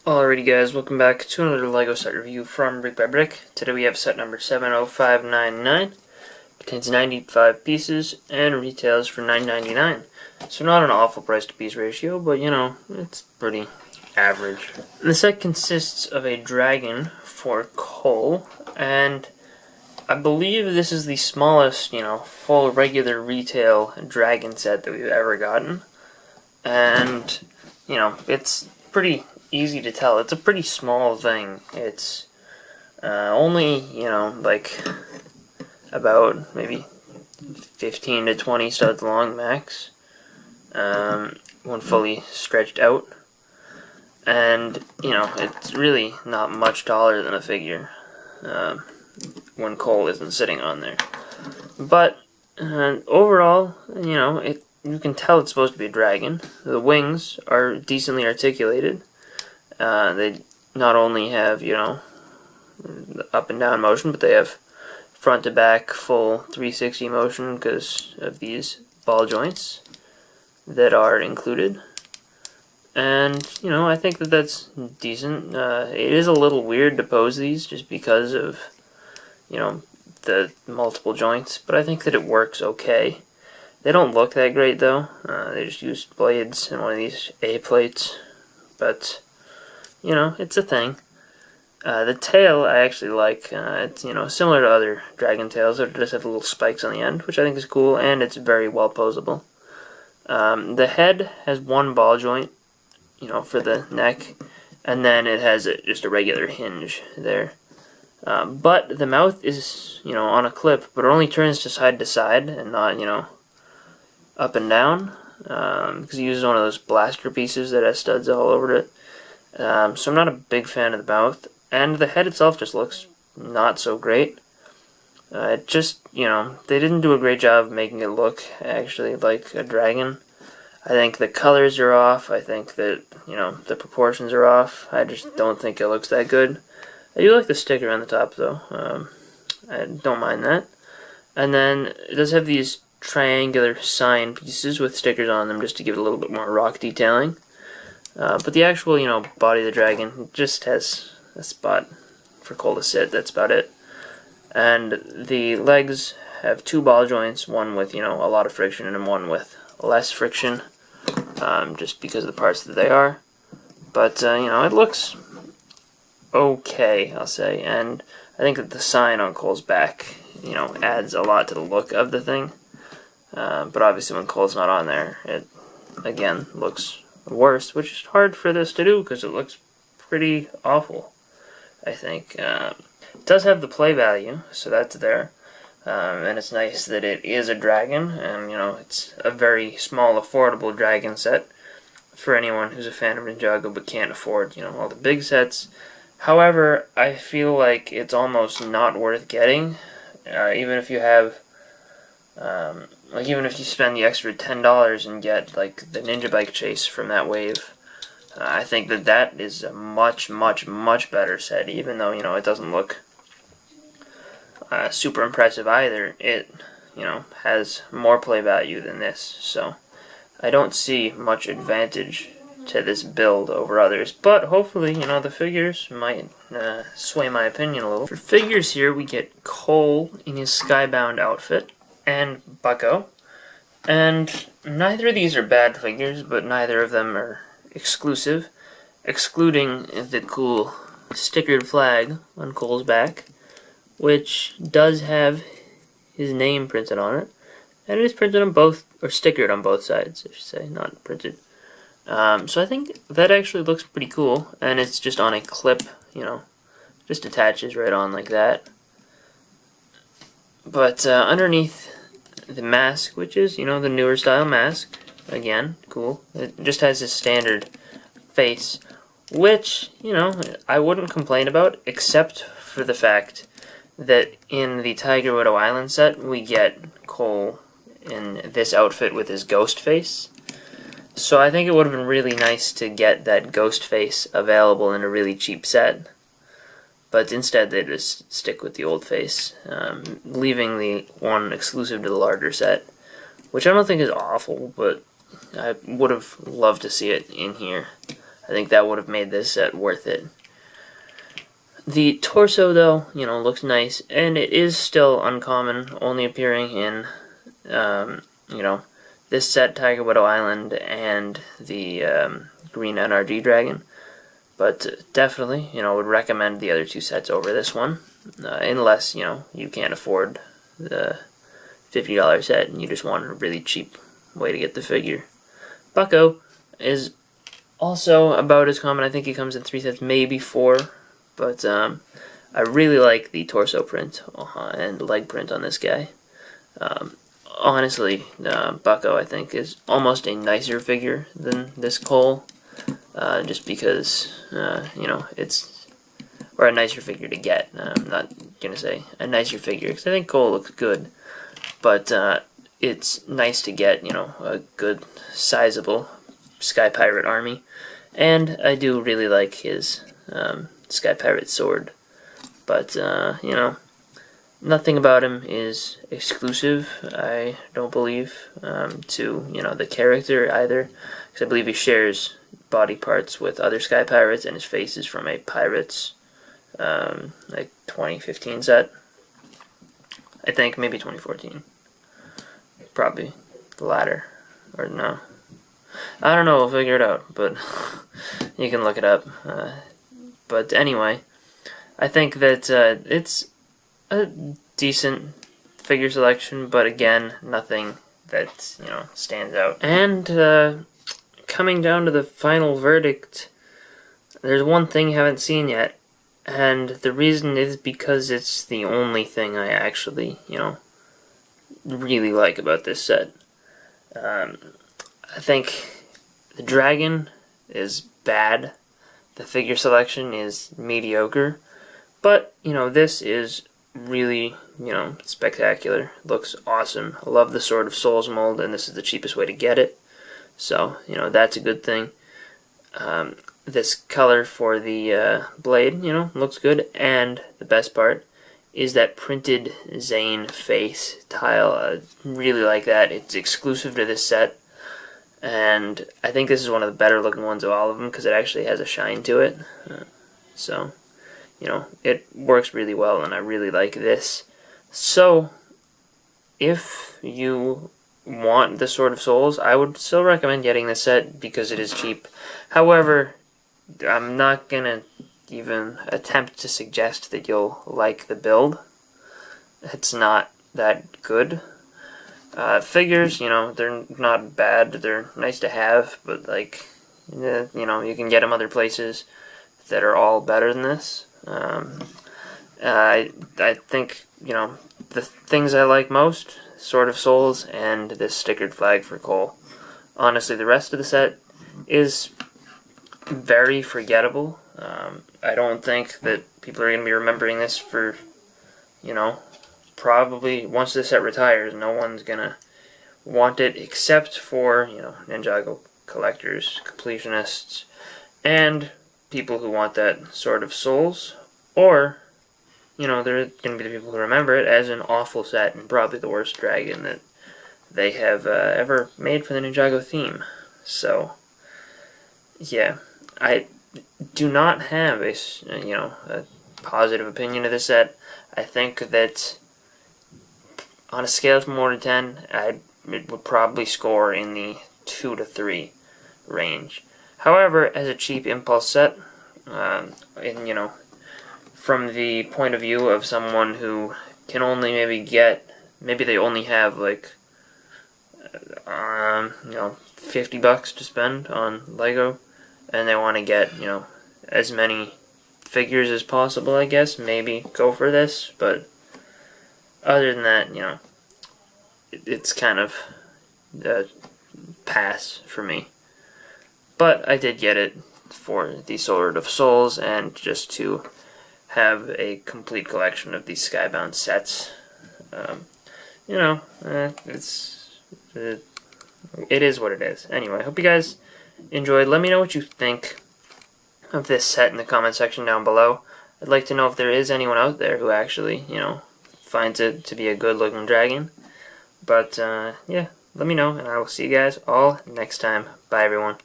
Alrighty guys, welcome back to another LEGO set review from BrickByBrick. Today we have set number 70599. Contains 95 pieces and retails for $9.99. So not an awful price to piece ratio, but you know, it's pretty average. The set consists of a dragon for Cole, and I believe this is the smallest, full regular retail dragon set that we've ever gotten. And, it's pretty easy to tell. It's a pretty small thing. It's only, like about maybe 15 to 20 studs long max when fully stretched out. And, it's really not much taller than a figure when Cole isn't sitting on there. But overall, you can tell it's supposed to be a dragon. The wings are decently articulated. They not only have, up and down motion, but they have front to back full 360 motion because of these ball joints that are included. And, I think that that's decent. It is a little weird to pose these just because of, the multiple joints, but I think that it works okay. They don't look that great though. They just use blades and one of these A plates, but it's a thing. The tail I actually like. It's similar to other dragon tails, it just have little spikes on the end, which I think is cool, and it's very well posable. The head has one ball joint, for the neck, and then it has just a regular hinge there. But the mouth is, on a clip, but it only turns to side and not, up and down, because it uses one of those blaster pieces that has studs all over it. So I'm not a big fan of the mouth, and the head itself just looks not so great. It just, they didn't do a great job making it look actually like a dragon. I think the colors are off. I think that, the proportions are off. I just don't think it looks that good. I do like the sticker on the top, though. I don't mind that. And then it does have these triangular sign pieces with stickers on them just to give it a little bit more rock detailing. But the actual, body of the dragon just has a spot for Cole to sit. That's about it. And the legs have two ball joints, one with, a lot of friction and one with less friction, just because of the parts that they are. But, it looks okay, I'll say, and I think that the sign on Cole's back, adds a lot to the look of the thing. But obviously when Cole's not on there, it, again, looks worse, which is hard for this to do because it looks pretty awful, I think. It does have the play value, so that's there. And it's nice that it is a dragon, and, it's a very small, affordable dragon set for anyone who's a fan of Ninjago but can't afford, all the big sets. However, I feel like it's almost not worth getting, even if you have, even if you spend the extra $10 and get, like, the Ninja Bike Chase from that wave. I think that that is a much, much, much better set, even though, it doesn't look super impressive either. It, has more play value than this, so I don't see much advantage to this build over others, but hopefully, the figures might sway my opinion a little. For figures here, we get Cole in his Skybound outfit, and Bucko, and neither of these are bad figures, but neither of them are exclusive, excluding the cool stickered flag on Cole's back, which does have his name printed on it, and it is printed on both, or stickered on both sides, I should say, not printed. So I think that actually looks pretty cool, and it's just on a clip, just attaches right on like that. But underneath the mask, which is, the newer style mask, again, cool, it just has a standard face, which, I wouldn't complain about, except for the fact that in the Tiger Widow Island set, we get Cole in this outfit with his ghost face. So I think it would have been really nice to get that ghost face available in a really cheap set. But instead they just stick with the old face, leaving the one exclusive to the larger set, which I don't think is awful, but I would have loved to see it in here. I think that would have made this set worth it. The torso, though, looks nice, and it is still uncommon, only appearing in, this set, Tiger Widow Island, and the Green NRG Dragon. But definitely, would recommend the other two sets over this one, unless, you can't afford the $50 set and you just want a really cheap way to get the figure. Bucko is also about as common. I think he comes in 3 sets, maybe 4. But I really like the torso print and leg print on this guy. Honestly, Bucko, I think, is almost a nicer figure than this Cole. Just because, it's... Or a nicer figure to get. I'm not going to say a nicer figure, because I think Cole looks good. But it's nice to get, a good, sizable Sky Pirate army. And I do really like his... Sky Pirate sword, but nothing about him is exclusive, I don't believe, to the character either, because I believe he shares body parts with other Sky Pirates, and his face is from a Pirates 2015 set, I think, maybe 2014, probably the latter, or no, I don't know, we'll figure it out, but you can look it up. But anyway, I think that it's a decent figure selection, but again, nothing that, stands out. And coming down to the final verdict, there's one thing you haven't seen yet, and the reason is because it's the only thing I actually, really like about this set. I think the dragon is bad. The figure selection is mediocre, but, this is really, spectacular. Looks awesome. I love the Sword of Souls mold, and this is the cheapest way to get it, so, that's a good thing. This color for the blade, looks good, and the best part is that printed Zane face tile. I really like that. It's exclusive to this set. And I think this is one of the better looking ones of all of them because it actually has a shine to it. So, it works really well, and I really like this. So, if you want the Sword of Souls, I would still recommend getting this set because it is cheap. However, I'm not going to even attempt to suggest that you'll like the build. It's not that good. Figures, they're not bad, they're nice to have, but, you can get them other places that are all better than this. I think, the things I like most, Sword of Souls and this stickered flag for Cole. Honestly, the rest of the set is very forgettable. I don't think that people are going to be remembering this for, probably once this set retires, no one's gonna want it except for, Ninjago collectors, completionists, and people who want that Sword of Souls, or, they're gonna be the people who remember it as an awful set and probably the worst dragon that they have ever made for the Ninjago theme. So, yeah, I do not have a positive opinion of this set. I think that on a scale from 1 to 10, it would probably score in the 2 to 3 range. However, as a cheap impulse set, from the point of view of someone who can only maybe they only have $50 to spend on Lego, and they want to get, as many figures as possible, I guess, maybe go for this, but other than that, it's kind of a pass for me. But I did get it for the Sword of Souls and just to have a complete collection of these Skybound sets. It is what it is. Anyway, I hope you guys enjoyed. Let me know what you think of this set in the comment section down below. I'd like to know if there is anyone out there who actually, finds it to be a good looking dragon. But, yeah, let me know, and I will see you guys all next time. Bye, everyone.